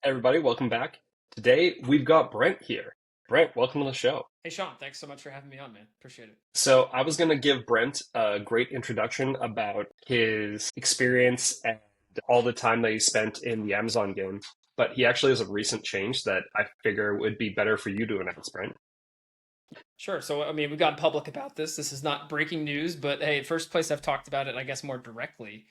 Everybody, welcome back. Today we've got Brent here. Brent, welcome to the show. Hey, Sean, thanks so much for having me on, man. Appreciate it. So, I was going to give Brent a great introduction about his experience and all the time that he spent in the Amazon game, but he actually has a recent change that I figure would be better for you to announce, Brent. Sure. So, I mean, we've gone public about this. This is not breaking news, but hey, first place I've talked about it, I guess, more directly.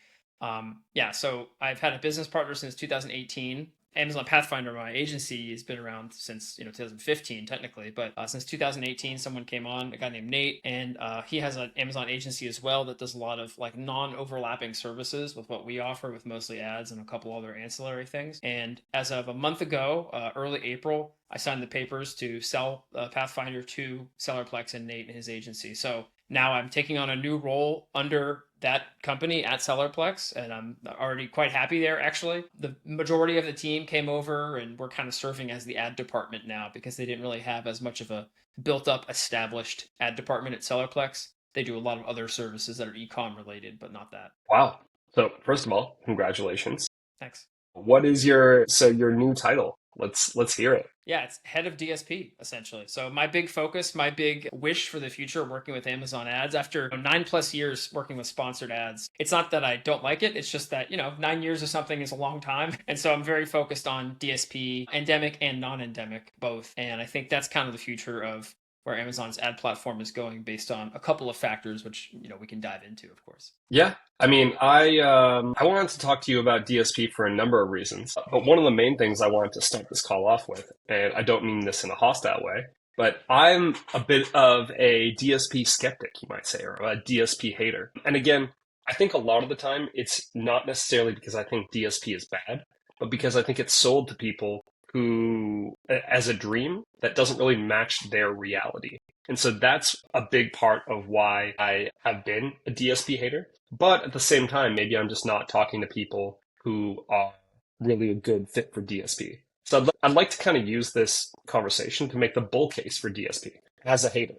Yeah, so I've had a business partner since 2018. Amazon Pathfinder, my agency, has been around since 2015 technically, but since 2018, someone came on, a guy named Nate, and he has an Amazon agency as well that does a lot of like non-overlapping services with what we offer, with mostly ads and a couple other ancillary things. And as of a month ago, early April, I signed the papers to sell Pathfinder to Sellerplex and Nate and his agency. So now I'm taking on a new role under that company at Sellerplex, and I'm already quite happy there, actually. The majority of the team came over, and we're kind of serving as the ad department now because they didn't really have as much of a built up, established ad department at Sellerplex. They do a lot of other services that are e-com related, but not that. Wow. So, first of all, congratulations. Thanks. What is your new title? Let's hear it. Yeah, it's head of DSP, essentially. So my big focus, my big wish for the future working with Amazon ads after 9+ years working with sponsored ads. It's not that I don't like it. It's just that, 9 years of something is a long time. And so I'm very focused on DSP, endemic and non-endemic, both. And I think that's kind of the future of where Amazon's ad platform is going based on a couple of factors, which, we can dive into, of course. Yeah, I mean, I wanted to talk to you about DSP for a number of reasons, but one of the main things I wanted to start this call off with, and I don't mean this in a hostile way, but I'm a bit of a DSP skeptic, you might say, or a DSP hater. And again, I think a lot of the time it's not necessarily because I think DSP is bad, but because I think it's sold to people who, as a dream that doesn't really match their reality. And so that's a big part of why I have been a DSP hater. But at the same time, maybe I'm just not talking to people who are really a good fit for DSP. So I'd like to kind of use this conversation to make the bull case for DSP as a hater.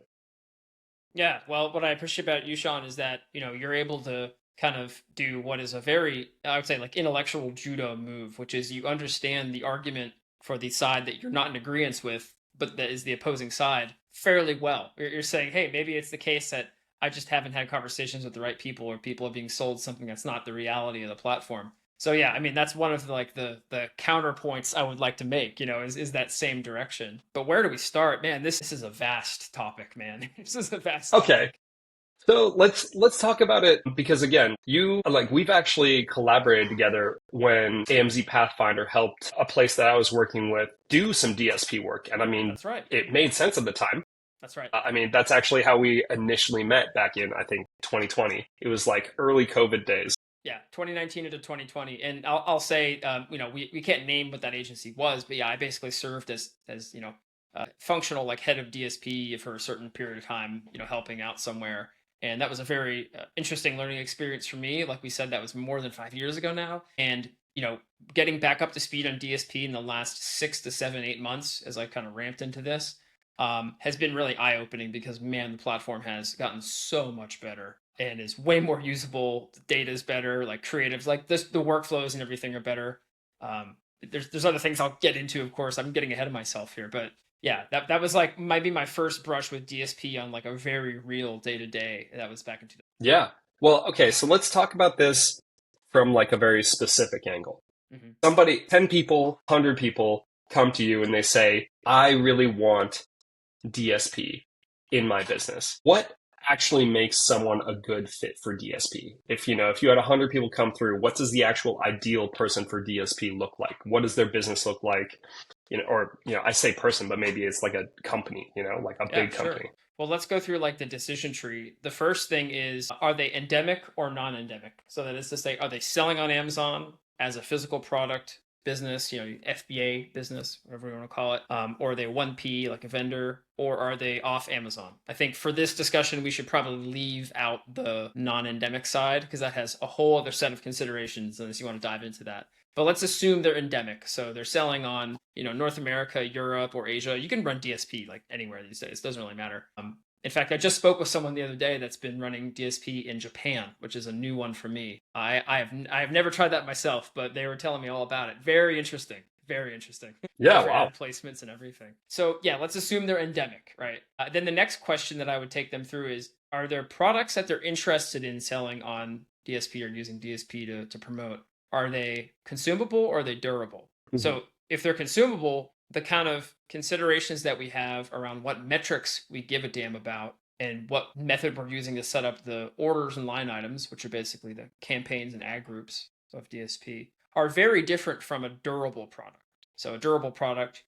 Yeah, well, what I appreciate about you, Sean, is that, you're able to kind of do what is a very, I would say, like intellectual judo move, which is you understand the argument for the side that you're not in agreement with, but that is the opposing side fairly well. You're saying, hey, maybe it's the case that I just haven't had conversations with the right people, or people are being sold something that's not the reality of the platform. So yeah, I mean that's one of the counterpoints I would like to make, is that same direction. But where do we start? Man, this is a vast topic, man. This is a vast Okay, topic. so let's talk about it because again, we've actually collaborated together when AMZ Pathfinder helped a place that I was working with do some DSP work, and I mean, That's right. it made sense at the time. That's right. I mean, that's actually how we initially met back in, I think, 2020. It was like early COVID days. Yeah, 2019 into 2020, and I'll say, we can't name what that agency was, but yeah, I basically served as functional like head of DSP for a certain period of time, helping out somewhere, and that was a very interesting learning experience for me. Like we said, that was more than 5 years ago now, and getting back up to speed on DSP in the last 6 to 7, 8 months as I kind of ramped into this has been really eye opening because man, the platform has gotten so much better and is way more usable. The data is better, like creatives, like this, the workflows and everything are better. There's other things I'll get into, of course. I'm getting ahead of myself here, but yeah, that was like maybe my first brush with DSP on like a very real day to day. That was back in 2000. Yeah. Well, okay, so let's talk about this from like a very specific angle. Mm-hmm. 10 people, 100 people come to you and they say, I really want DSP in my business. What actually makes someone a good fit for DSP? If you had 100 people come through, what does the actual ideal person for DSP look like? What does their business look like? I say person, but maybe it's like a company, like a Yeah, big sure. company. Well, let's go through like the decision tree. The first thing is, are they endemic or non-endemic? So that is to say, are they selling on Amazon as a physical product business, FBA business, whatever you want to call it, or are they 1P like a vendor, or are they off Amazon? I think for this discussion, we should probably leave out the non-endemic side because that has a whole other set of considerations unless you want to dive into that. But let's assume they're endemic. So they're selling on, North America, Europe, or Asia. You can run DSP like anywhere these days. It doesn't really matter. In fact, I just spoke with someone the other day that's been running DSP in Japan, which is a new one for me. I have never tried that myself, but they were telling me all about it. Very interesting. Very interesting. Yeah, Different wow. ad placements and everything. So yeah, let's assume they're endemic, right? Then the next question that I would take them through is, are there products that they're interested in selling on DSP or using DSP to promote? Are they consumable or are they durable? Mhm. So if they're consumable, the kind of considerations that we have around what metrics we give a damn about and what method we're using to set up the orders and line items, which are basically the campaigns and ad groups of DSP, are very different from a durable product. So a durable product,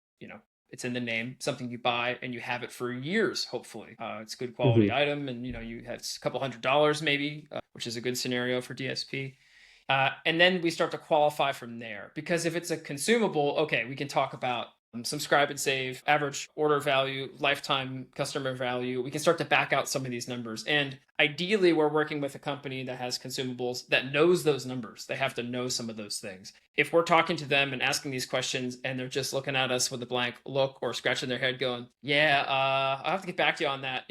it's in the name, something you buy and you have it for years, hopefully. It's a good quality Mhm. item, and you have a couple $100 maybe, which is a good scenario for DSP. And then we start to qualify from there. Because if it's a consumable, okay, we can talk about subscribe and save, average order value, lifetime customer value. We can start to back out some of these numbers. And ideally, we're working with a company that has consumables that knows those numbers. They have to know some of those things. If we're talking to them and asking these questions and they're just looking at us with a blank look or scratching their head going, yeah, I'll have to get back to you on that,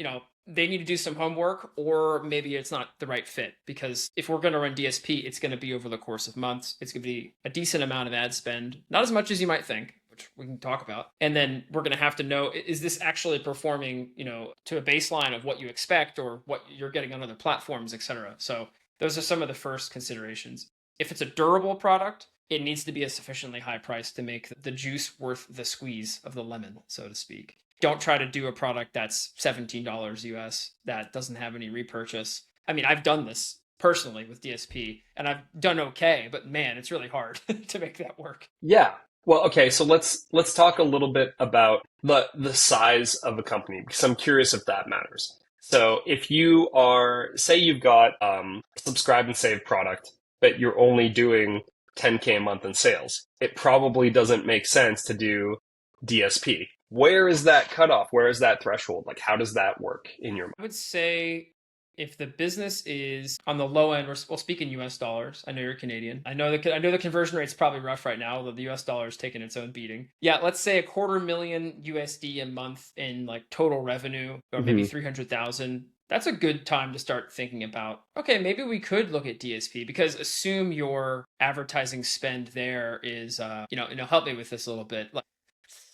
they need to do some homework, or maybe it's not the right fit. Because if we're going to run DSP, it's going to be over the course of months. It's going to be a decent amount of ad spend, not as much as you might think, which we can talk about. And then we're going to have to know, is this actually performing, to a baseline of what you expect or what you're getting on other platforms, etc. So those are some of the first considerations. If it's a durable product, it needs to be a sufficiently high price to make the juice worth the squeeze of the lemon, so to speak. Don't try to do a product that's $17 US that doesn't have any repurchase. I mean, I've done this personally with DSP and I've done okay, but man, it's really hard to make that work. Yeah. Well, okay, so let's talk a little bit about the size of a company because I'm curious if that matters. So if you are, say you've got a subscribe and save product, but you're only doing 10K a month in sales, it probably doesn't make sense to do DSP. Where is that cutoff? Where is that threshold? Like, how does that work in your mind? I would say if the business is on the low end, we'll speak in US dollars. I know you're Canadian. I know the conversion rate's probably rough right now, although the US dollar is taking its own beating. Yeah, let's say a $250,000 USD a month in like total revenue, or maybe Hmm. 300,000. That's a good time to start thinking about, okay, maybe we could look at DSP, because assume your advertising spend there is, help me with this a little bit. Like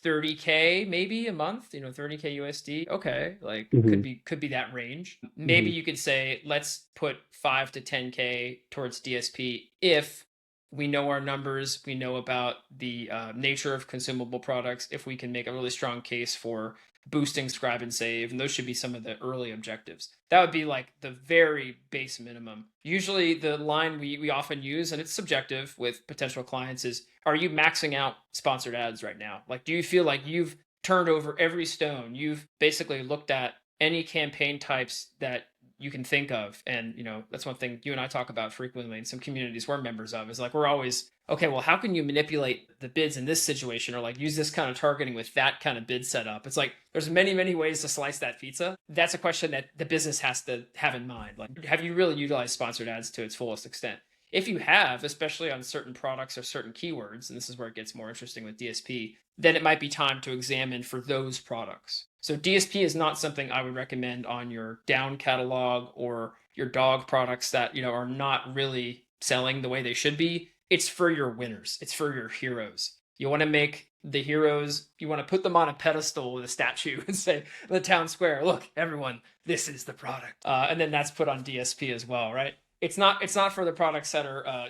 30K maybe a month, 30K USD. Okay, like could Hmm. be that range. Maybe Hmm. you could say let's put 5 to 10K towards DSP if we know our numbers, we know about the nature of consumable products, if we can make a really strong case for boosting subscribe and save, and those should be some of the early objectives. That would be like the very base minimum. Usually the line we often use, and it's subjective with potential clients, is, are you maxing out sponsored ads right now? Like, do you feel like you've turned over every stone? You've basically looked at any campaign types that you can think of. And that's one thing you and I talk about frequently in some communities we're members of, is like, we're always, okay, well, how can you manipulate the bids in this situation, or like use this kind of targeting with that kind of bid setup? It's like there's many ways to slice that pizza. That's a question that the business has to have in mind. Like, have you really utilized sponsored ads to its fullest extent? If you have, especially on certain products or certain keywords, and this is where it gets more interesting with DSP, then it might be time to examine for those products. So DSP is not something I would recommend on your down catalog or your dog products that, are not really selling the way they should be. It's for your winners. It's for your heroes. You want to make the heroes, you want to put them on a pedestal with a statue and say, the town square, look, everyone, this is the product. And then that's put on DSP as well, right? It's not for the products that are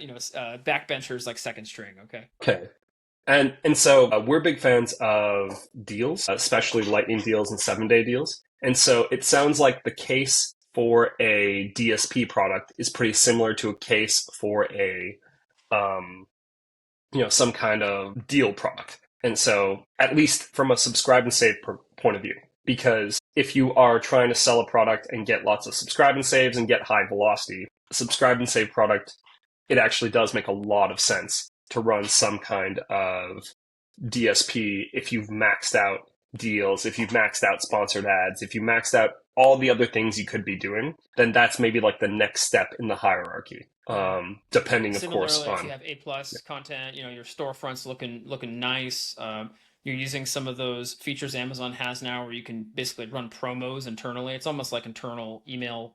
backbenchers like second string. Okay. Okay. And so we're big fans of deals, especially lightning deals and 7-day deals. And so it sounds like the case for a DSP product is pretty similar to a case for a um, some kind of deal product. And so at least from a subscribe and save point of view, because if you are trying to sell a product and get lots of subscribe and saves and get high velocity, subscribe and save product, it actually does make a lot of sense to run some kind of DSP if you've maxed out deals, if you've maxed out sponsored ads, if you maxed out all the other things you could be doing, then that's maybe like the next step in the hierarchy. Depending, of course, Similarly, if you on have A plus content, your storefront's looking nice. You're using some of those features Amazon has now, where you can basically run promos internally. It's almost like internal email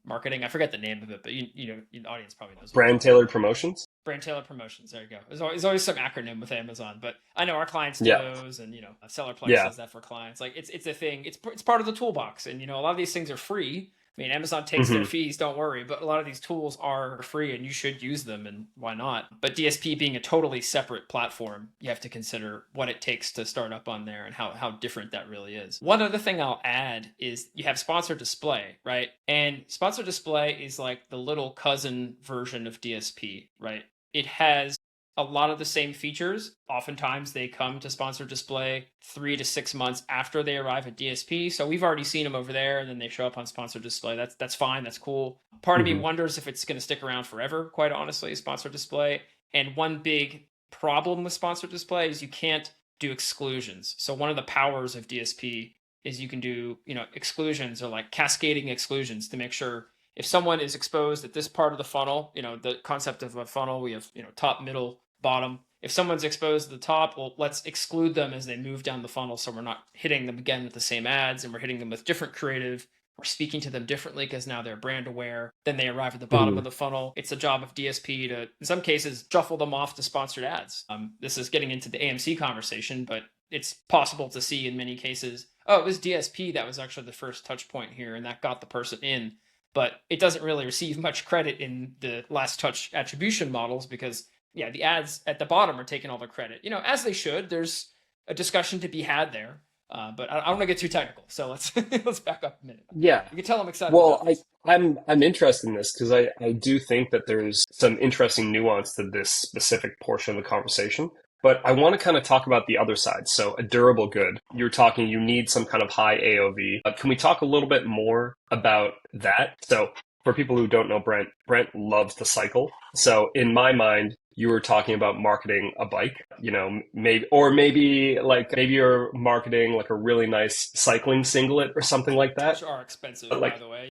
marketing. I forget the name of it, but the audience probably knows. brand tailored promotions. Brand tailored promotions. There you go. There's always some acronym with Amazon, but I know our clients do Yeah. those, and SellerPlex Yeah. does that for clients. Like it's a thing. It's part of the toolbox, and a lot of these things are free. I mean, Amazon takes their Hmm. fees, don't worry, but a lot of these tools are free and you should use them, and why not? But DSP being a totally separate platform, you have to consider what it takes to start up on there and how different that really is. One other thing I'll add is you have sponsored display, right? And sponsored display is like the little cousin version of DSP, right? It has a lot of the same features. Oftentimes they come to sponsored display 3 to 6 months after they arrive at DSP. So we've already seen them over there and then they show up on sponsored display. That's fine. That's cool. Part of me Hmm. wonders if it's going to stick around forever, quite honestly, sponsored display. And one big problem with sponsored display is you can't do exclusions. So one of the powers of DSP is you can do, exclusions or like cascading exclusions to make sure if someone is exposed at this part of the funnel, the concept of a funnel, we have, top, middle, bottom. If someone's exposed to the top, well, let's exclude them as they move down the funnel so we're not hitting them again with the same ads and we're hitting them with different creative. We're speaking to them differently because now they're brand aware. Then they arrive at the bottom Hmm. of the funnel. It's the job of DSP to, in some cases, shuffle them off to sponsored ads. This is getting into the AMC conversation, but it's possible to see in many cases, oh, it was DSP that was actually the first touch point here and that got the person in. But it doesn't really receive much credit in the last touch attribution models because yeah, the ads at the bottom are taking all the credit, as they should. There's a discussion to be had there, but I don't want to get too technical. So let's let's back up a minute. Yeah. You can tell I'm excited Well, about this. I'm interested in this because I do think that there's some interesting nuance to this specific portion of the conversation. But I want to kind of talk about the other side. So a durable good, you're talking you need some kind of high AOV. Can we talk a little bit more about that? So for people who don't know Brent loves to cycle. So in my mind, you were talking about marketing a bike, maybe you're marketing like a really nice cycling singlet or something like that. Which are expensive, But by like, the way.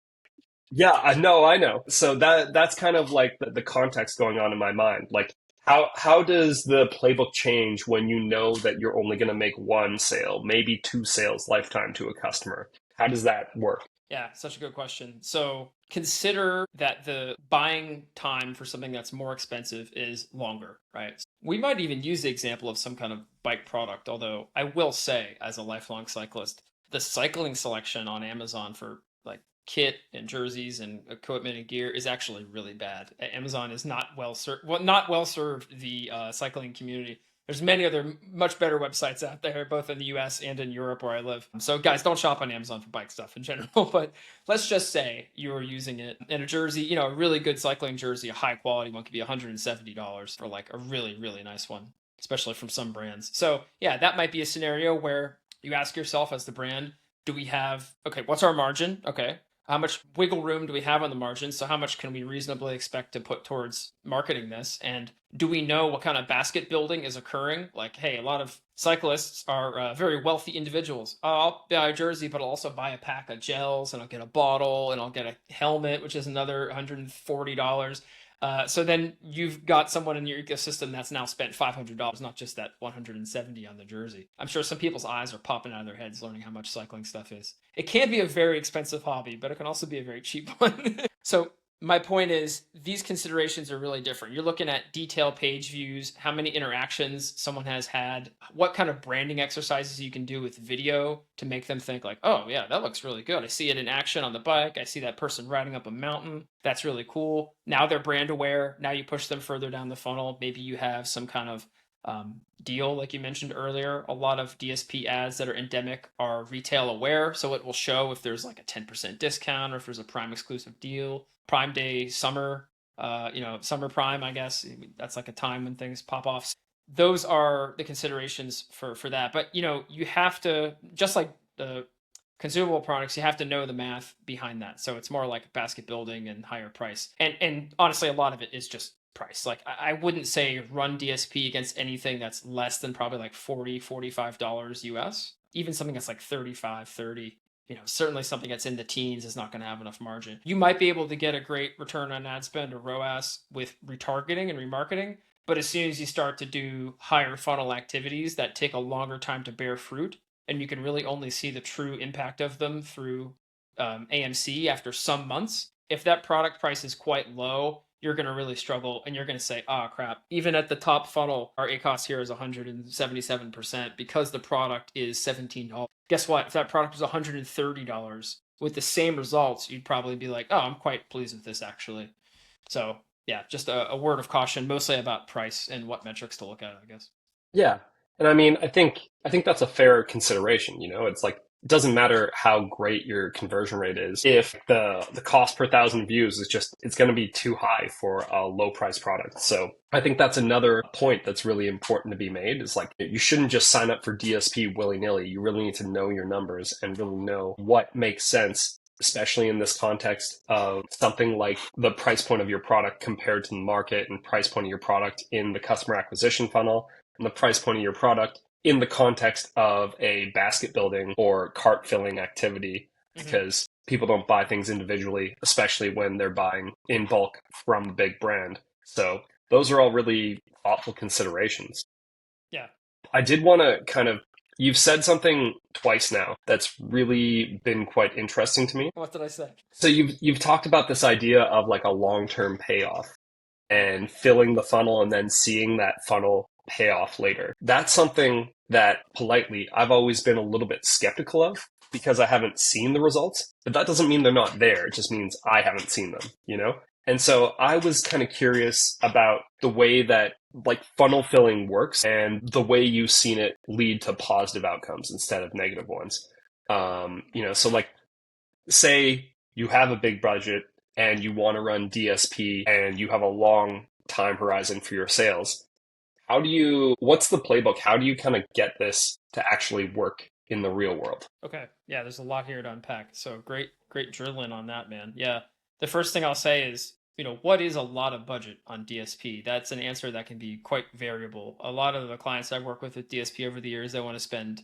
yeah, I know. So that's kind of like the context going on in my mind. Like, how does the playbook change when you know that you're only going to make one sale, maybe two sales lifetime to a customer? How does that work? Yeah, such a good question. So consider that the buying time for something that's more expensive is longer, right? We might even use the example of some kind of bike product, although I will say, as a lifelong cyclist, the cycling selection on Amazon for like kit and jerseys and equipment and gear is actually really bad. Amazon is not well served, not well served the cycling community. There's many other much better websites out there, both in the US and in Europe where I live. So guys, don't shop on Amazon for bike stuff in general, but let's just say you are using it in a jersey, a really good cycling jersey, a high quality one could be $170 for like a really, really nice one, especially from some brands. So yeah, that might be a scenario where you ask yourself as the brand, do we have, okay, what's our margin? Okay. How much wiggle room do we have on the margin? So how much can we reasonably expect to put towards marketing this? And do we know what kind of basket building is occurring? Like, hey, a lot of cyclists are very wealthy individuals. Oh, I'll buy a jersey, but I'll also buy a pack of gels and I'll get a bottle and I'll get a helmet, which is another $140. So then you've got someone in your ecosystem that's now spent $500, not just that 170 on the jersey. I'm sure some people's eyes are popping out of their heads learning how much cycling stuff is. It can be a very expensive hobby, but it can also be a very cheap one. So my point is these considerations are really different. You're looking at detailed page views, how many interactions someone has had, what kind of branding exercises you can do with video to make them think like, oh yeah, that looks really good. I see it in action on the bike. I see that person riding up a mountain. That's really cool. Now they're brand aware. Now you push them further down the funnel. Maybe you have some kind of deal like you mentioned earlier. A lot of DSP ads that are endemic are retail aware, so it will show if there's like a 10% discount or if there's a prime exclusive deal, prime day, summer, summer prime, I guess that's like a time when things pop off. Those are the considerations for that. But you have to, just like the consumable products, you have to know the math behind that. So it's more like basket building and higher price. And honestly, a lot of it is just price. Like I wouldn't say run DSP against anything that's less than probably like $40-$45 US. Even something that's like 35, 30, certainly something that's in the teens is not going to have enough margin. You might be able to get a great return on ad spend or ROAS with retargeting and remarketing, but as soon as you start to do higher funnel activities that take a longer time to bear fruit, and you can really only see the true impact of them through AMC after some months, if that product price is quite low you're going to really struggle and you're going to say, oh crap, even at the top funnel, our ACOS here is 177% because the product is $17. Guess what? If that product was $130 with the same results, you'd probably be like, oh, I'm quite pleased with this actually. So yeah, just a word of caution, mostly about price and what metrics to look at, I guess. Yeah. And I mean, I think that's a fair consideration, It's like it doesn't matter how great your conversion rate is if the cost per thousand views is just it's going to be too high for a low price product. So I think that's another point that's really important to be made is like you shouldn't just sign up for DSP willy-nilly. You really need to know your numbers and really know what makes sense, especially in this context of something like the price point of your product compared to the market and price point of your product in the customer acquisition funnel and the price point of your product in the context of a basket building or cart filling activity, because people don't buy things individually, especially when they're buying in bulk from a big brand. So those are all really thoughtful considerations. Yeah. I did want to you've said something twice now that's really been quite interesting to me. What did I say? So you've talked about this idea of like a long-term payoff and filling the funnel and then seeing that funnel pay off later. That's something that politely I've always been a little bit skeptical of because I haven't seen the results, but that doesn't mean they're not there. It just means I haven't seen them. And so I was kind of curious about the way that like funnel filling works and the way you've seen it lead to positive outcomes instead of negative ones. So like say you have a big budget and you want to run DSP and you have a long time horizon for your sales. What's the playbook? How do you kind of get this to actually work in the real world? Okay. Yeah, there's a lot here to unpack. So great drilling on that, man. Yeah. The first thing I'll say is, what is a lot of budget on DSP? That's an answer that can be quite variable. A lot of the clients I've worked with DSP over the years, they want to spend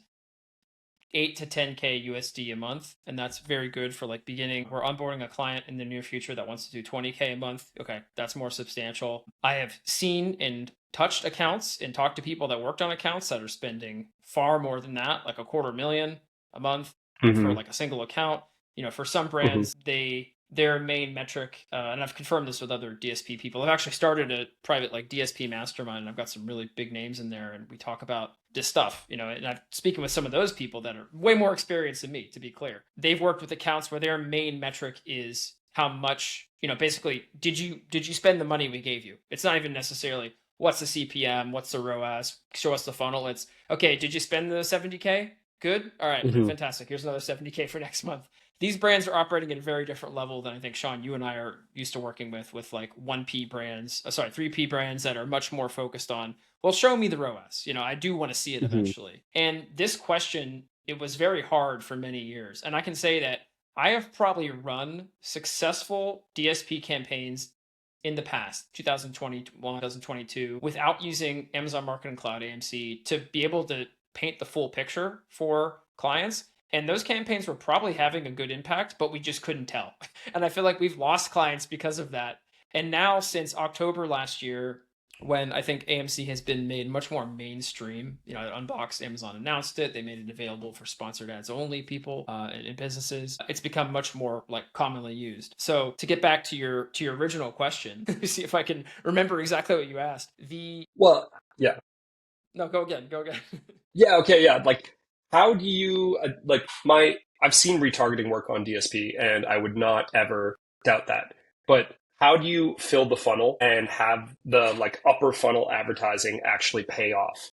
8 to 10K USD a month. And that's very good for like beginning. We're onboarding a client in the near future that wants to do 20K a month. Okay, that's more substantial. I have seen and touched accounts and talked to people that worked on accounts that are spending far more than that, like $250,000 a month for like a single account. For some brands, their main metric, and I've confirmed this with other DSP people. I've actually started a private like DSP mastermind, and I've got some really big names in there, and we talk about this stuff, and I'm speaking with some of those people that are way more experienced than me, to be clear. They've worked with accounts where their main metric is how much, basically, did you spend the money we gave you? It's not even necessarily what's the CPM, what's the ROAS, show us the funnel. It's, okay, did you spend the 70K? Good. All right, fantastic. Here's another 70K for next month. These brands are operating at a very different level than I think, Sean, you and I are used to working with like 3P brands that are much more focused on, well, show me the ROAS. I do want to see it eventually. And this question, it was very hard for many years. And I can say that I have probably run successful DSP campaigns in the past, 2021, 2022, without using Amazon Marketing Cloud, AMC, to be able to paint the full picture for clients. And those campaigns were probably having a good impact, but we just couldn't tell. And I feel like we've lost clients because of that. And now since October last year, when I think AMC has been made much more mainstream, Unboxed, Amazon announced it. They made it available for sponsored ads only people and businesses. It's become much more like commonly used. So to get back to your original question, see if I can remember exactly what you asked. Well, yeah. No, go again. Yeah. Okay. Yeah. Like, how do you I've seen retargeting work on DSP and I would not ever doubt that. But how do you fill the funnel and have the like upper funnel advertising actually pay off?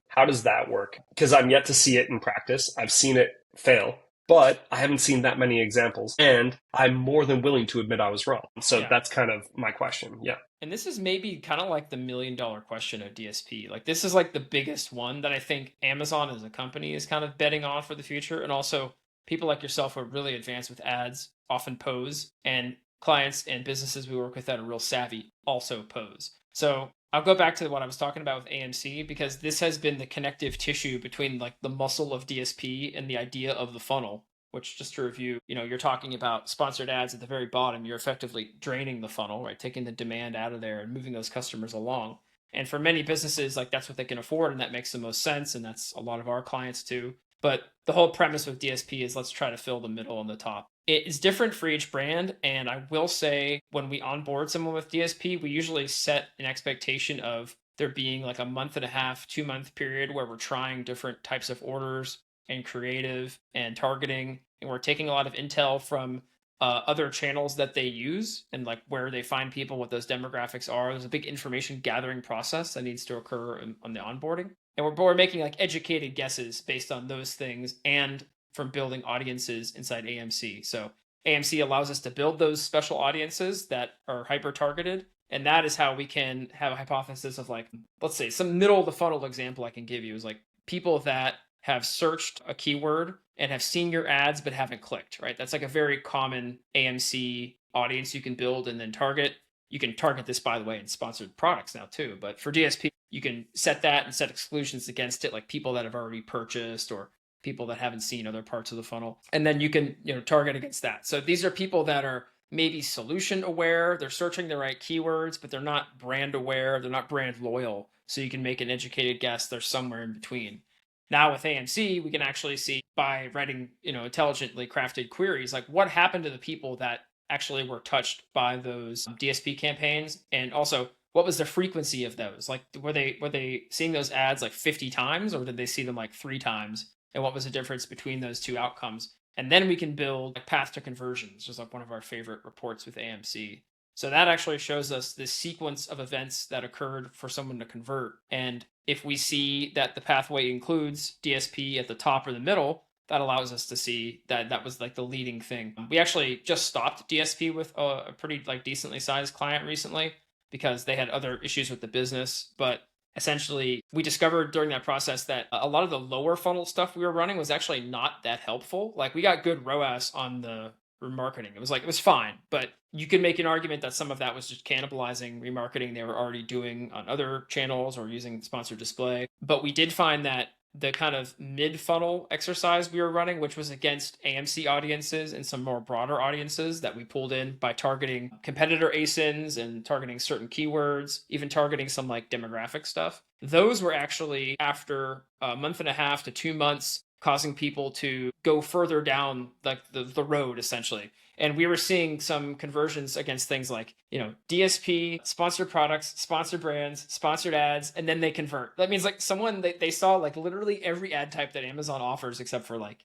How does that work? Because I'm yet to see it in practice. I've seen it fail, but I haven't seen that many examples. And I'm more than willing to admit I was wrong. So that's kind of my question. Yeah. And this is maybe kind of like the $1 million question of DSP. Like this is like the biggest one that I think Amazon as a company is kind of betting on for the future. And also people like yourself who are really advanced with ads often pose, and clients and businesses we work with that are real savvy also pose. So I'll go back to what I was talking about with AMC, because this has been the connective tissue between like the muscle of DSP and the idea of the funnel, which, just to review, you're talking about sponsored ads at the very bottom. You're effectively draining the funnel, right? Taking the demand out of there and moving those customers along. And for many businesses, like that's what they can afford, and that makes the most sense. And that's a lot of our clients too. But the whole premise with DSP is let's try to fill the middle and the top. It is different for each brand. And I will say when we onboard someone with DSP, we usually set an expectation of there being like a month and a half, 2 month period where we're trying different types of orders and creative and targeting. And we're taking a lot of intel from other channels that they use and like where they find people, what those demographics are. There's a big information gathering process that needs to occur on the onboarding. And we're making like educated guesses based on those things and from building audiences inside AMC. So AMC allows us to build those special audiences that are hyper targeted. And that is how we can have a hypothesis of like, let's say some middle of the funnel example I can give you is like people that have searched a keyword and have seen your ads but haven't clicked, right? That's like a very common AMC audience you can build and then target. You can target this, by the way, in sponsored products now too. But for DSP, you can set that and set exclusions against it, like people that have already purchased or people that haven't seen other parts of the funnel. And then you can, target against that. So these are people that are maybe solution aware. They're searching the right keywords, but they're not brand aware. They're not brand loyal. So you can make an educated guess. They're somewhere in between. Now with AMC, we can actually see by writing, intelligently crafted queries, like what happened to the people that actually were touched by those DSP campaigns, and also what was the frequency of those? Like were they seeing those ads like 50 times, or did they see them like 3 times? And what was the difference between those two outcomes? And then we can build like path to conversion, which is like one of our favorite reports with AMC. So that actually shows us this sequence of events that occurred for someone to convert. And if we see that the pathway includes DSP at the top or the middle, that allows us to see that that was like the leading thing. We actually just stopped DSP with a pretty like decently sized client recently because they had other issues with the business. But essentially, we discovered during that process that a lot of the lower funnel stuff we were running was actually not that helpful. Like we got good ROAS on the remarketing. It was fine, but you could make an argument that some of that was just cannibalizing remarketing they were already doing on other channels or using sponsored display. But we did find that the kind of mid funnel exercise we were running, which was against AMC audiences and some more broader audiences that we pulled in by targeting competitor ASINs and targeting certain keywords, even targeting some like demographic stuff. Those were actually after a month and a half to 2 months causing people to go further down like the road essentially. And we were seeing some conversions against things like, DSP, sponsored products, sponsored brands, sponsored ads, and then they convert. That means like someone, they saw like literally every ad type that Amazon offers except for like,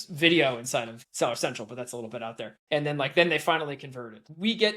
video inside of Seller Central, but that's a little bit out there. And then then they finally converted.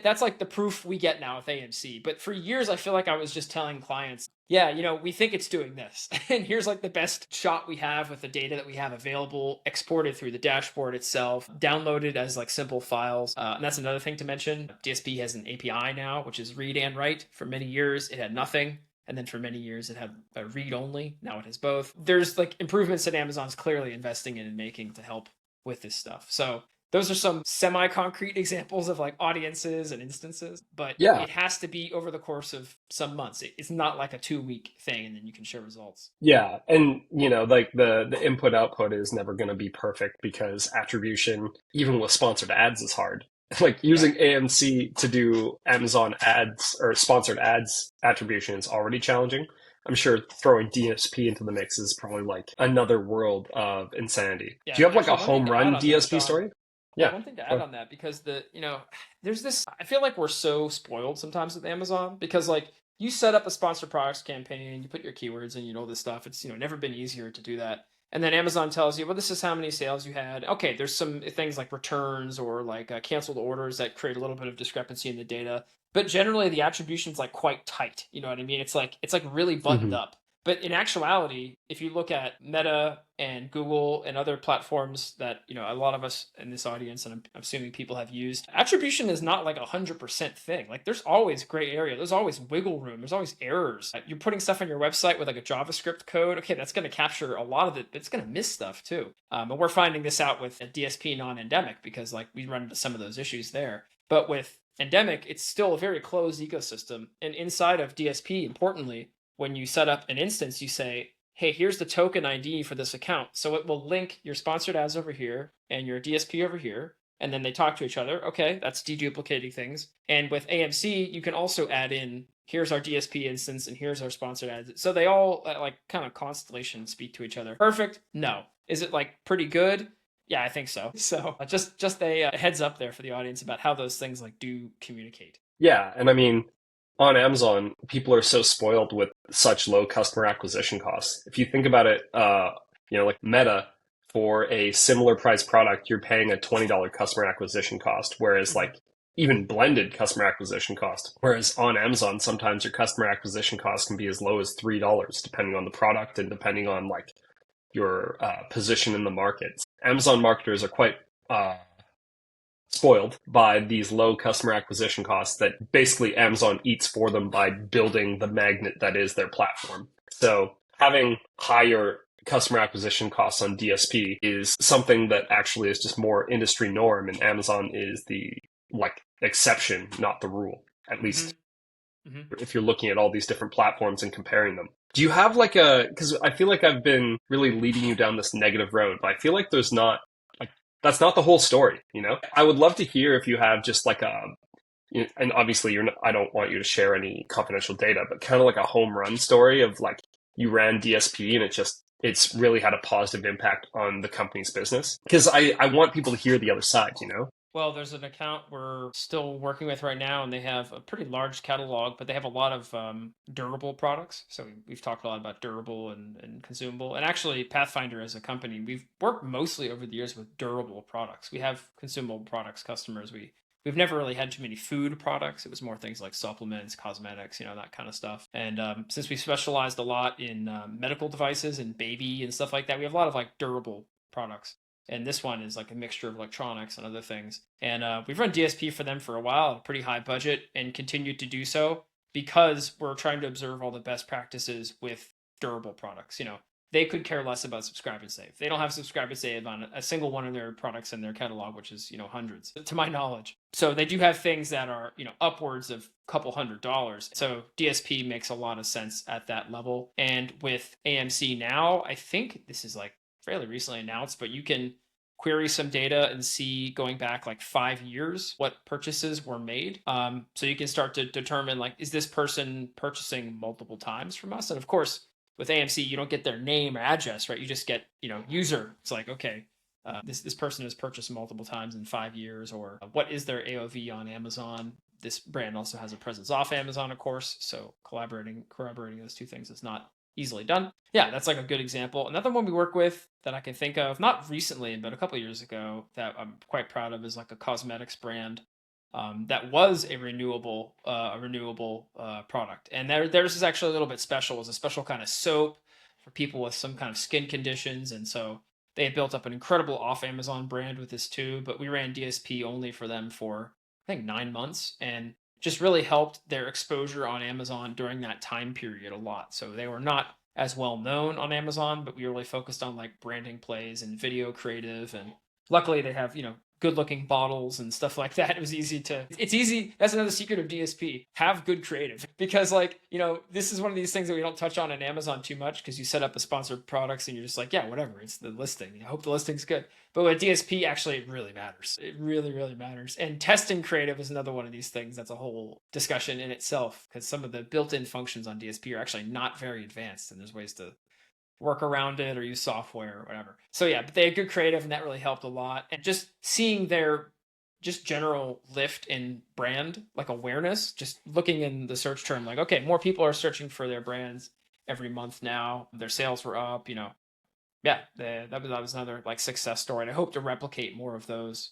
That's like the proof we get now with AMC. But for years, I feel like I was just telling clients, yeah, we think it's doing this. And here's like the best shot we have with the data that we have available, exported through the dashboard itself, downloaded as like simple files. And that's another thing to mention. DSP has an API now, which is read and write. For many years, it had nothing. And then for many years, it had a read only. Now it has both. There's like improvements that Amazon's clearly investing in and making to help with this stuff. So those are some semi-concrete examples of like audiences and instances, but it has to be over the course of some months. It's not like a 2-week thing and then you can show results. Yeah. And, like the input output is never going to be perfect because attribution, even with sponsored ads, is hard. Like using AMC to do Amazon ads or sponsored ads attribution is already challenging. I'm sure throwing DSP into the mix is probably like another world of insanity. Yeah, do you have like a home run DSP story? Yeah. One thing to add on that, because there's this, I feel like we're so spoiled sometimes with Amazon because like you set up a sponsored products campaign, you put your keywords and all this stuff. It's, never been easier to do that. And then Amazon tells you, well, this is how many sales you had. Okay, there's some things like returns or like canceled orders that create a little bit of discrepancy in the data. But generally, the attribution's like quite tight. You know what I mean? It's like really buttoned up. But in actuality, if you look at Meta and Google and other platforms that, a lot of us in this audience, and I'm assuming people have used, attribution is not like 100% thing. Like there's always gray area. There's always wiggle room. There's always errors. You're putting stuff on your website with like a JavaScript code. Okay, that's going to capture a lot of it, but it's going to miss stuff too. And we're finding this out with a DSP non-endemic because like we run into some of those issues there. But with endemic, it's still a very closed ecosystem. And inside of DSP, importantly, when you set up an instance, you say, hey, here's the token ID for this account. So it will link your sponsored ads over here and your DSP over here. and then they talk to each other. Okay, that's deduplicating things. And with AMC, you can also add in, here's our DSP instance and here's our sponsored ads. So they all like kind of constellation speak to each other. Perfect? No. Is it like pretty good? Yeah, I think so. So just a heads up there for the audience about how those things like do communicate. Yeah, and I mean, on Amazon, people are so spoiled with such low customer acquisition costs. If you think about it, like Meta, for a similar price product, you're paying a $20 customer acquisition cost, whereas like even blended customer acquisition cost. Whereas on Amazon, sometimes your customer acquisition cost can be as low as $3, depending on the product and depending on like your position in the market. Amazon marketers are quite spoiled by these low customer acquisition costs that basically Amazon eats for them by building the magnet that is their platform. So having higher customer acquisition costs on DSP is something that actually is just more industry norm, and Amazon is the like exception, not the rule, at least if you're looking at all these different platforms and comparing them. Do you have like because I feel like I've been really leading you down this negative road, but I feel like there's not, like, that's not the whole story, you know? I would love to hear if you have just like and obviously you're not, I don't want you to share any confidential data, but kind of like a home run story of like you ran DSP and it's really had a positive impact on the company's business. Because I want people to hear the other side, you know? Well, there's an account we're still working with right now, and they have a pretty large catalog, but they have a lot of durable products. So we've talked a lot about durable and consumable. And actually, Pathfinder as a company, we've worked mostly over the years with durable products. We have consumable products customers. We've never really had too many food products. It was more things like supplements, cosmetics, that kind of stuff. And since we specialized a lot in medical devices and baby and stuff like that, we have a lot of like durable products. And this one is like a mixture of electronics and other things. And we've run DSP for them for a while, at a pretty high budget, and continued to do so because we're trying to observe all the best practices with durable products. They could care less about subscribe and save. They don't have subscribe and save on a single one of their products in their catalog, which is, hundreds, to my knowledge. So they do have things that are, upwards of a couple $100s. So DSP makes a lot of sense at that level. And with AMC now, I think this is like fairly recently announced, but you can query some data and see going back like 5 years what purchases were made. So you can start to determine like, is this person purchasing multiple times from us? And of course, with AMC, you don't get their name or address, right? You just get, user. It's like, okay, this person has purchased multiple times in 5 years, or what is their AOV on Amazon? This brand also has a presence off Amazon, of course. So corroborating those two things is not easily done. Yeah, that's like a good example. Another one we work with that I can think of, not recently, but a couple of years ago, that I'm quite proud of, is like a cosmetics brand that was a renewable product. And theirs is actually a little bit special. It was a special kind of soap for people with some kind of skin conditions. And so they had built up an incredible off Amazon brand with this too, but we ran DSP only for them for, I think, 9 months, and just really helped their exposure on Amazon during that time period a lot. So they were not as well known on Amazon, but we really focused on like branding plays and video creative. And luckily they have, good looking bottles and stuff like that. It's easy. That's another secret of DSP. Have good creative, because like, this is one of these things that we don't touch on in Amazon too much, because you set up the sponsored products and you're just like, yeah, whatever. It's the listing. I hope the listing's good. But with DSP, actually, it really matters. It really, really matters. And testing creative is another one of these things that's a whole discussion in itself, because some of the built-in functions on DSP are actually not very advanced, and there's ways to work around it or use software or whatever. So yeah, but they had good creative, and that really helped a lot. And just seeing their just general lift in brand like awareness, just looking in the search term, like, okay, more people are searching for their brands every month now. Their sales were up, Yeah, that was another like success story. And I hope to replicate more of those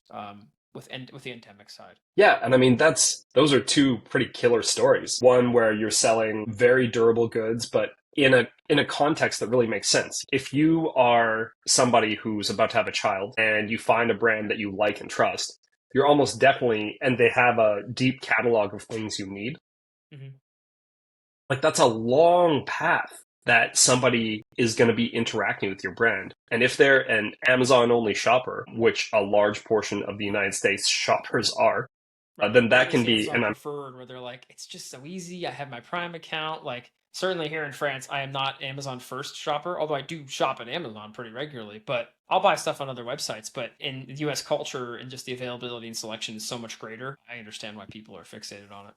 with the endemic side. Yeah, and I mean those are two pretty killer stories. One where you're selling very durable goods, but in a context that really makes sense. If you are somebody who's about to have a child and you find a brand that you like and trust, you're almost definitely, and they have a deep catalog of things you need. Mm-hmm. Like that's a long path that somebody is going to be interacting with your brand. And if they're an Amazon only shopper, which a large portion of the United States shoppers are, then that can be an preferred, where they're like, it's just so easy. I have my Prime account. Like, certainly here in France, I am not Amazon first shopper, although I do shop at Amazon pretty regularly, but I'll buy stuff on other websites. But in US culture and just the availability and selection is so much greater, I understand why people are fixated on it.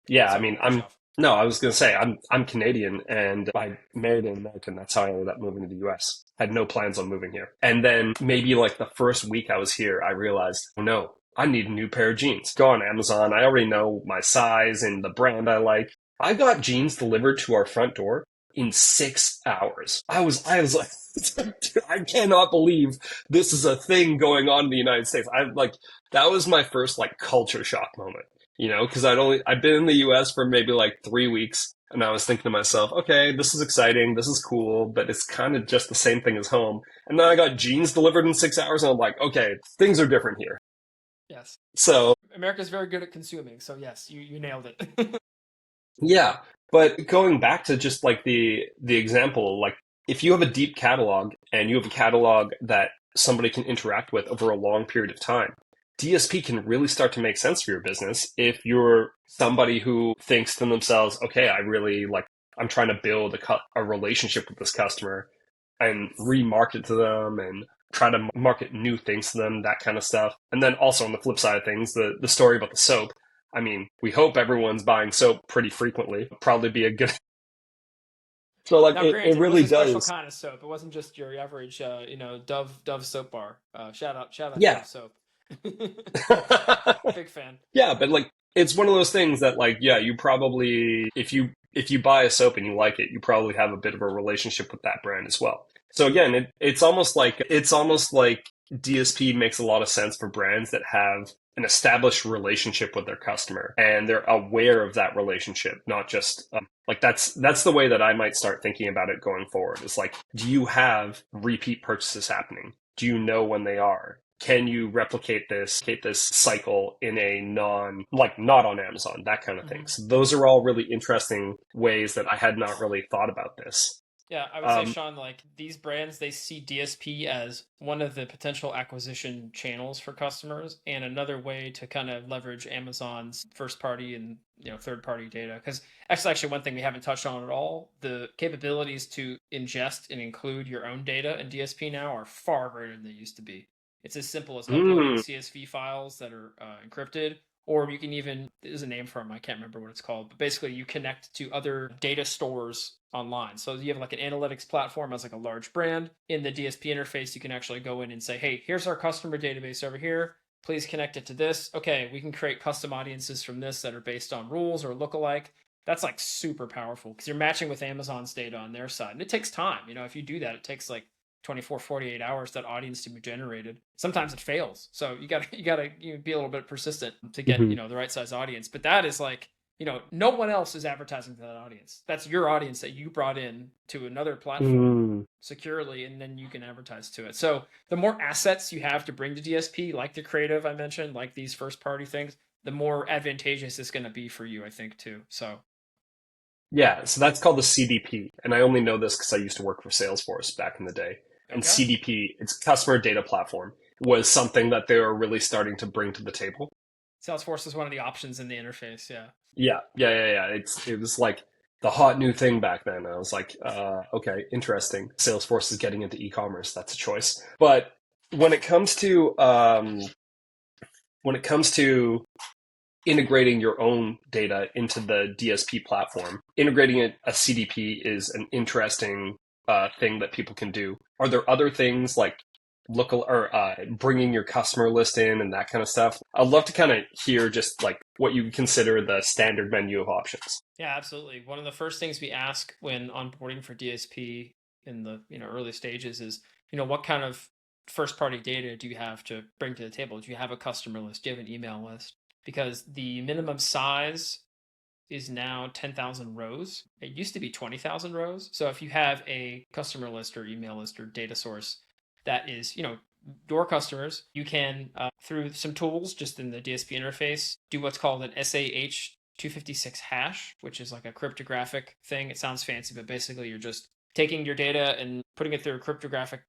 Yeah, I Sorry, mean, finish off. no, I was gonna say I'm Canadian and I married an American. That's how I ended up moving to the US. Had no plans on moving here. And then maybe like the first week I was here, I realized, oh no, I need a new pair of jeans. Go on Amazon. I already know my size and the brand I like. I got jeans delivered to our front door in 6 hours. I was like, I cannot believe this is a thing going on in the United States. I like, that was my first like culture shock moment, because I'd been in the US for maybe like 3 weeks, and I was thinking to myself, okay, this is exciting, this is cool, but it's kind of just the same thing as home. And then I got jeans delivered in 6 hours, and I'm like, okay, things are different here. Yes. So America's very good at consuming, so yes, you nailed it. yeah, but going back to just like the example, like if you have a deep catalog and you have a catalog that somebody can interact with over a long period of time, DSP can really start to make sense for your business if you're somebody who thinks to themselves, okay, I'm trying to build a relationship with this customer and remarket to them and try to market new things to them, that kind of stuff. And then also on the flip side of things, the story about the soap. I mean, we hope everyone's buying soap pretty frequently. It'll probably be a good. So like Now, it granted, it was really a special does. kind of soap. It wasn't just your average, Dove soap bar. Shout out Yeah. Dove soap. Big fan. Yeah, but like it's one of those things that like yeah, you probably if you buy a soap and you like it, you probably have a bit of a relationship with that brand as well. So again, it's almost like DSP makes a lot of sense for brands that have an established relationship with their customer and they're aware of that relationship, not just like that's the way that I might start thinking about it going forward. It's like, do you have repeat purchases happening? Do you know when they are? Can you replicate this cycle in a not on Amazon, that kind of thing. Hmm. So those are all really interesting ways that I had not really thought about this. Yeah, I would say, Um, Sean, like these brands, they see DSP as one of the potential acquisition channels for customers and another way to kind of leverage Amazon's first party and third party data. Because actually, one thing we haven't touched on at all, the capabilities to ingest and include your own data in DSP now are far greater than they used to be. It's as simple as uploading mm, CSV files that are encrypted, or you can even, there's a name for them, I can't remember what it's called, but basically you connect to other data stores online. So you have like an analytics platform as like a large brand. In the DSP interface, you can actually go in and say, hey, here's our customer database over here. Please connect it to this. Okay, we can create custom audiences from this that are based on rules or lookalike. That's like super powerful because you're matching with Amazon's data on their side. And it takes time. If you do that, it takes like 24, 48 hours that audience to be generated. Sometimes it fails. So you gotta be a little bit persistent to get, mhm, the right size audience. But that is like, no one else is advertising to that audience. That's your audience that you brought in to another platform mm. securely, and then you can advertise to it. So the more assets you have to bring to DSP, like the creative I mentioned, like these first party things, the more advantageous it's going to be for you, I think, too. So, Yeah, so that's called the CDP, and I only know this because I used to work for Salesforce back in the day. And okay. CDP, it's customer data platform, was something that they were really starting to bring to the table. Salesforce is one of the options in the interface. Yeah. Yeah. It was like the hot new thing back then. I was like, okay, interesting. Salesforce is getting into e-commerce. That's a choice. But when it comes to when it comes to integrating your own data into the DSP platform, integrating a CDP is an interesting thing that people can do. Are there other things like bringing your customer list in and that kind of stuff? I'd love to kind of hear just like what you consider the standard menu of options. Yeah, absolutely. One of the first things we ask when onboarding for DSP in the early stages is, what kind of first party data do you have to bring to the table? Do you have a customer list? Do you have an email list? Because the minimum size is now 10,000 rows. It used to be 20,000 rows. So if you have a customer list or email list or data source that is, your customers, you can, through some tools just in the DSP interface, do what's called an SAH 256 hash, which is like a cryptographic thing. It sounds fancy, but basically you're just taking your data and putting it through a cryptographic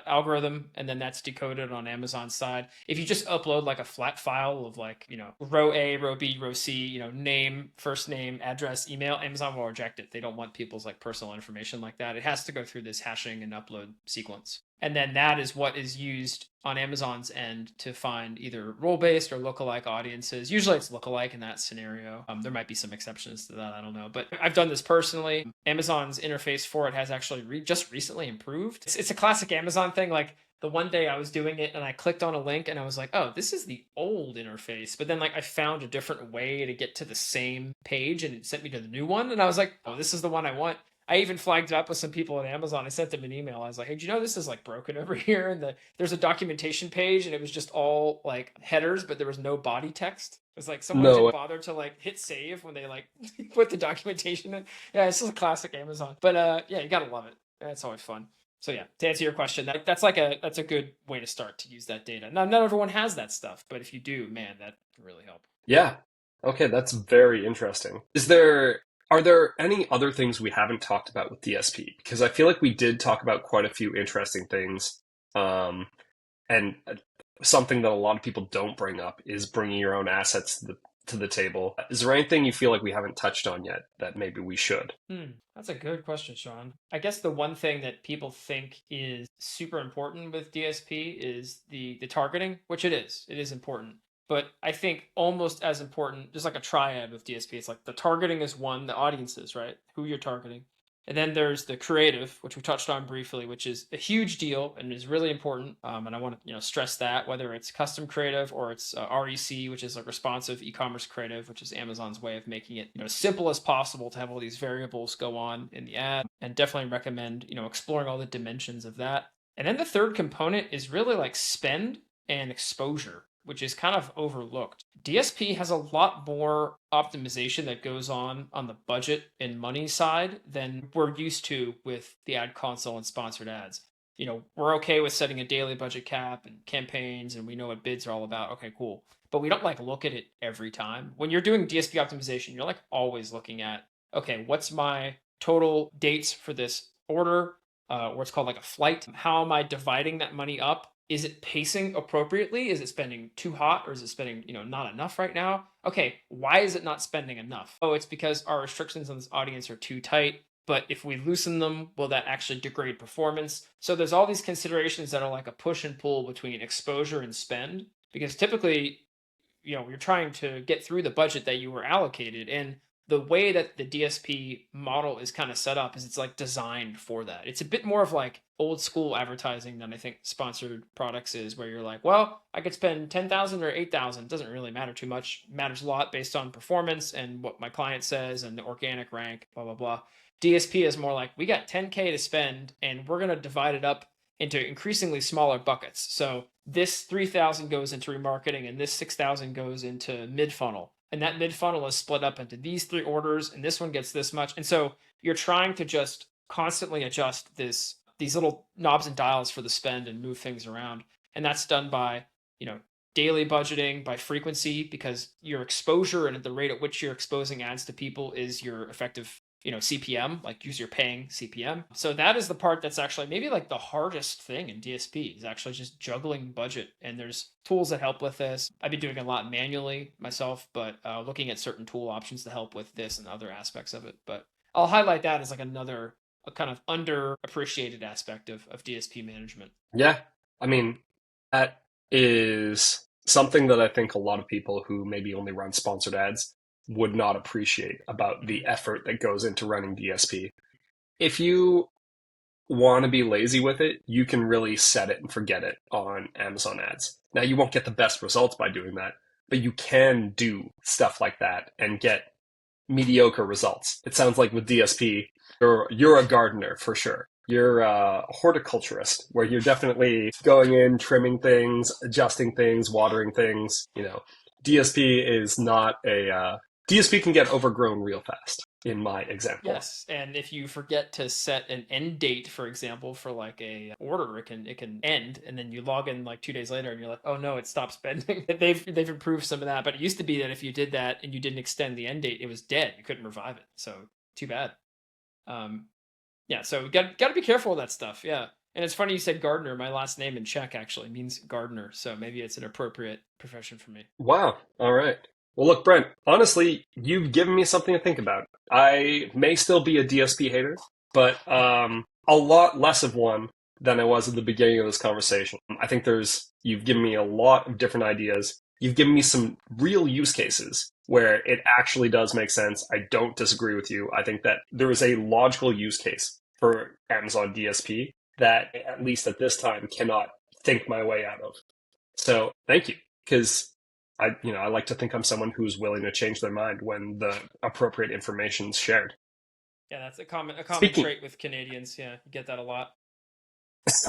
algorithm, and then that's decoded on Amazon's side. If you just upload like a flat file of like, row A, row B, row C, name, first name, address, email, Amazon will reject it. They don't want people's like personal information like that. It has to go through this hashing and upload sequence. And then that is what is used on Amazon's end to find either role-based or lookalike audiences. Usually it's lookalike in that scenario. There might be some exceptions to that, I don't know. But I've done this personally. Amazon's interface for it has actually just recently improved. It's a classic Amazon thing. Like the one day I was doing it and I clicked on a link and I was like, oh, this is the old interface. But then like I found a different way to get to the same page and it sent me to the new one. And I was like, oh, this is the one I want. I even flagged it up with some people at Amazon. I sent them an email. I was like, hey, do you know this is like broken over here? And there's a documentation page and it was just all like headers, but there was no body text. It's like someone didn't bother to like hit save when they like put the documentation in. Yeah, this is a classic Amazon. But yeah, you gotta love it. That's always fun. So yeah, to answer your question, that's a good way to start to use that data. Now, not everyone has that stuff, but if you do, man, that can really help. Yeah. Okay, that's very interesting. Are there any other things we haven't talked about with DSP? Because I feel like we did talk about quite a few interesting things. And something that a lot of people don't bring up is bringing your own assets to the table. Is there anything you feel like we haven't touched on yet that maybe we should? That's a good question, Sean. I guess the one thing that people think is super important with DSP is the targeting, which it is. It is important. But I think almost as important, just like a triad with DSP, it's like the targeting is one, the audiences, right? Who you're targeting. And then there's the creative, which we touched on briefly, which is a huge deal and is really important. And I want to stress that, whether it's custom creative or it's REC, which is like responsive e-commerce creative, which is Amazon's way of making it as simple as possible to have all these variables go on in the ad. And definitely recommend exploring all the dimensions of that. And then the third component is really like spend and exposure, which is kind of overlooked. DSP has a lot more optimization that goes on the budget and money side than we're used to with the ad console and sponsored ads. We're okay with setting a daily budget cap and campaigns, and we know what bids are all about. Okay, cool. But we don't like look at it every time. When you're doing DSP optimization, you're like always looking at, okay, what's my total dates for this order? What's called like a flight. How am I dividing that money up? Is it pacing appropriately? Is it spending too hot, or is it spending, not enough right now? Okay, why is it not spending enough? Oh, it's because our restrictions on this audience are too tight. But if we loosen them, will that actually degrade performance? So there's all these considerations that are like a push and pull between exposure and spend, because typically, you're trying to get through the budget that you were allocated. And the way that the DSP model is kind of set up is it's like designed for that. It's a bit more of like old school advertising than I think sponsored products is, where you're like, well, I could spend 10,000 or 8,000. It doesn't really matter too much. It matters a lot based on performance and what my client says and the organic rank, blah, blah, blah. DSP is more like, we got 10K to spend and we're going to divide it up into increasingly smaller buckets. So this 3,000 goes into remarketing and this 6,000 goes into mid funnel. And that mid funnel is split up into these 3 orders, and this one gets this much. And so you're trying to just constantly adjust these little knobs and dials for the spend and move things around. And that's done by, daily budgeting, by frequency, because your exposure and the rate at which you're exposing ads to people is your effective CPM, like use your paying CPM. So that is the part that's actually maybe like the hardest thing in DSP, is actually just juggling budget. And there's tools that help with this. I've been doing a lot manually myself, but looking at certain tool options to help with this and other aspects of it. But I'll highlight that as like another kind of underappreciated aspect of DSP management. Yeah. I mean, that is something that I think a lot of people who maybe only run sponsored ads would not appreciate about the effort that goes into running DSP. If you want to be lazy with it, you can really set it and forget it on Amazon ads. Now, you won't get the best results by doing that, but you can do stuff like that and get mediocre results. It sounds like with DSP, you're a gardener for sure. You're a horticulturist, where you're definitely going in, trimming things, adjusting things, watering things. DSP is not DSP can get overgrown real fast, in my example. Yes, and if you forget to set an end date, for example, for like a order, it can end, and then you log in like 2 days later, and you're like, oh no, it stopped spending. They've improved some of that, but it used to be that if you did that and you didn't extend the end date, it was dead. You couldn't revive it. So too bad. Yeah, so got to be careful with that stuff. Yeah. And it's funny you said gardener. My last name in Czech actually means gardener, so maybe it's an appropriate profession for me. Wow. All right. Well, look, Brent, honestly, you've given me something to think about. I may still be a DSP hater, but a lot less of one than I was at the beginning of this conversation. I think you've given me a lot of different ideas. You've given me some real use cases where it actually does make sense. I don't disagree with you. I think that there is a logical use case for Amazon DSP that, at least at this time, cannot think my way out of. So thank you, because I like to think I'm someone who's willing to change their mind when the appropriate information is shared. Yeah, that's a common Speaking, trait with Canadians. Yeah, you get that a lot.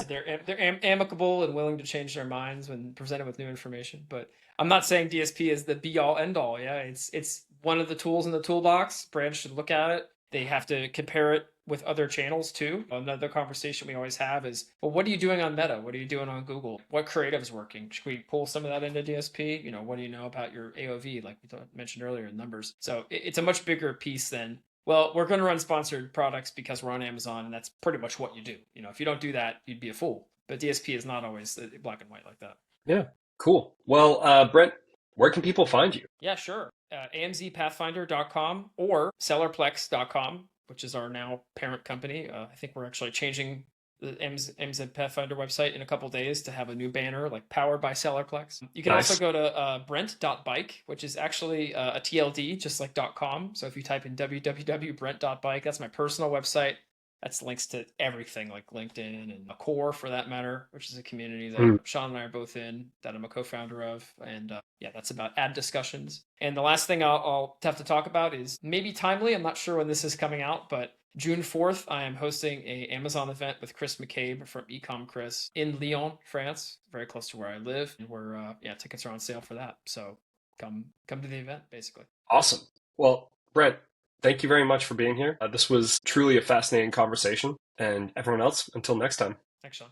They're amicable and willing to change their minds when presented with new information. But I'm not saying DSP is the be all end all. Yeah, it's one of the tools in the toolbox. Brands should look at it. They have to compare it with other channels too. Another conversation we always have is, well, what are you doing on Meta? What are you doing on Google? What creative is working? Should we pull some of that into DSP? What do you know about your AOV, like we mentioned earlier in numbers? So it's a much bigger piece than, well, we're going to run sponsored products because we're on Amazon, and that's pretty much what you do. If you don't do that, you'd be a fool. But DSP is not always black and white like that. yeah, cool. Well, Brent, where can people find you? Yeah, sure. amzpathfinder.com or sellerplex.com, which is our now parent company. I think we're actually changing the MZ Pathfinder website in a couple days to have a new banner like powered by Sellerplex. You can Nice. also go to brent.bike, which is actually a TLD, just like .com. So if you type in www.brent.bike, that's my personal website. That's links to everything like LinkedIn and a core for that matter, which is a community that Sean and I are both in, that I'm a co-founder of. And yeah, that's about ad discussions. And the last thing I'll have to talk about is maybe timely. I'm not sure when this is coming out, but June 4th, I am hosting a Amazon event with Chris McCabe from Ecom Chris in Lyon, France, very close to where I live. And tickets are on sale for that. So come to the event, basically. Awesome. Well, Brent, thank you very much for being here. This was truly a fascinating conversation. And everyone else, until next time. Thanks, Sean.